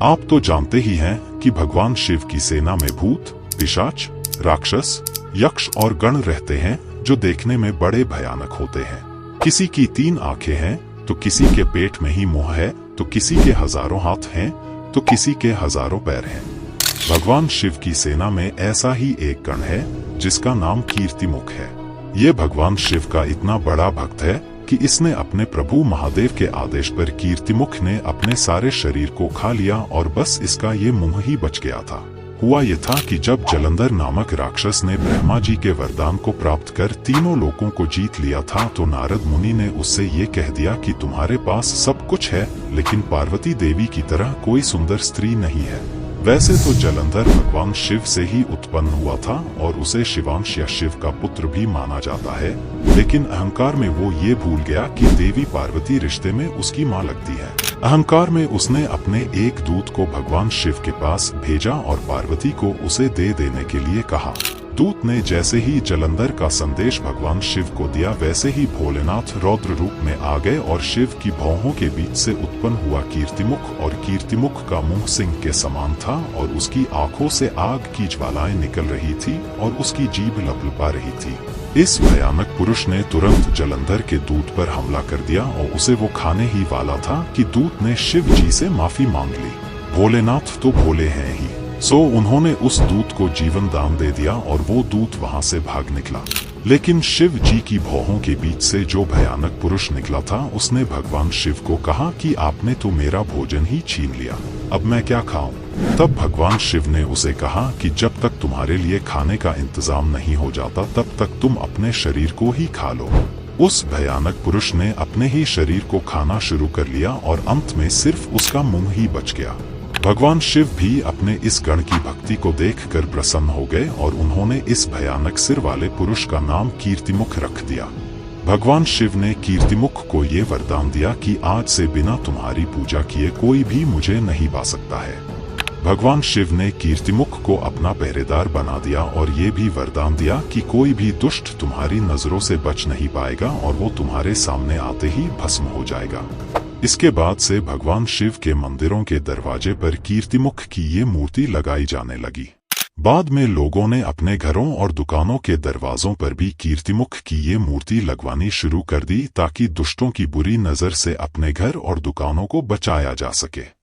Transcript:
आप तो जानते ही हैं कि भगवान शिव की सेना में भूत, पिशाच, राक्षस, यक्ष और गण रहते हैं जो देखने में बड़े भयानक होते हैं। किसी की 3 आंखें हैं तो किसी के पेट में ही मुंह है, तो किसी के हजारों हाथ हैं तो किसी के हजारों पैर हैं। भगवान शिव की सेना में ऐसा ही एक गण है जिसका नाम कीर्तिमुख है। ये भगवान शिव का इतना बड़ा भक्त है कि इसने अपने प्रभु महादेव के आदेश पर कीर्तिमुख ने अपने सारे शरीर को खा लिया और बस इसका ये मुंह ही बच गया था। हुआ ये था कि जब जलंधर नामक राक्षस ने ब्रह्मा जी के वरदान को प्राप्त कर तीनों लोकों को जीत लिया था, तो नारद मुनि ने उससे ये कह दिया कि तुम्हारे पास सब कुछ है लेकिन पार्वती देवी की तरह कोई सुंदर स्त्री नहीं है। वैसे तो जलंधर भगवान शिव से ही उत्पन्न हुआ था और उसे शिवांश या शिव का पुत्र भी माना जाता है, लेकिन अहंकार में वो ये भूल गया कि देवी पार्वती रिश्ते में उसकी माँ लगती है। अहंकार में उसने अपने एक दूत को भगवान शिव के पास भेजा और पार्वती को उसे दे देने के लिए कहा। दूत ने जैसे ही जलंधर का संदेश भगवान शिव को दिया, वैसे ही भोलेनाथ रौद्र रूप में आ गए और शिव की भौहों के बीच से उत्पन्न हुआ कीर्तिमुख, और कीर्तिमुख का मुंह सिंह के समान था और उसकी आंखों से आग की ज्वालाएं निकल रही थी और उसकी जीभ लपलपा रही थी। इस भयानक पुरुष ने तुरंत जलंधर के दूत पर हमला कर दिया और उसे वो खाने ही वाला था कि दूत ने शिव जी से माफी मांग ली। भोलेनाथ तो भोले हैं ही, सो उन्होंने उस दूत को जीवन दान दे दिया और वो दूत वहां से भाग निकला। लेकिन शिव जी की भौहों के बीच से जो भयानक पुरुष निकला था, उसने भगवान शिव को कहा कि आपने तो मेरा भोजन ही छीन लिया, अब मैं क्या खाऊं? तब भगवान शिव ने उसे कहा कि जब तक तुम्हारे लिए खाने का इंतजाम नहीं हो जाता तब तक तुम अपने शरीर को ही खा लो। उस भयानक पुरुष ने अपने ही शरीर को खाना शुरू कर लिया और अंत में सिर्फ उसका मुंह ही बच गया। भगवान शिव भी अपने इस गण की भक्ति को देखकर प्रसन्न हो गए और उन्होंने इस भयानक सिर वाले पुरुष का नाम कीर्तिमुख रख दिया। भगवान शिव ने कीर्तिमुख को ये वरदान दिया कि आज से बिना तुम्हारी पूजा किए कोई भी मुझे नहीं पा सकता है। भगवान शिव ने कीर्तिमुख को अपना पहरेदार बना दिया और ये भी वरदान दिया कि कोई भी दुष्ट तुम्हारी नजरों से बच नहीं पाएगा और वो तुम्हारे सामने आते ही भस्म हो जाएगा। इसके बाद से भगवान शिव के मंदिरों के दरवाजे पर कीर्तिमुख की ये मूर्ति लगाई जाने लगी। बाद में लोगों ने अपने घरों और दुकानों के दरवाजों पर भी कीर्तिमुख की ये मूर्ति लगवानी शुरू कर दी ताकि दुष्टों की बुरी नजर से अपने घर और दुकानों को बचाया जा सके।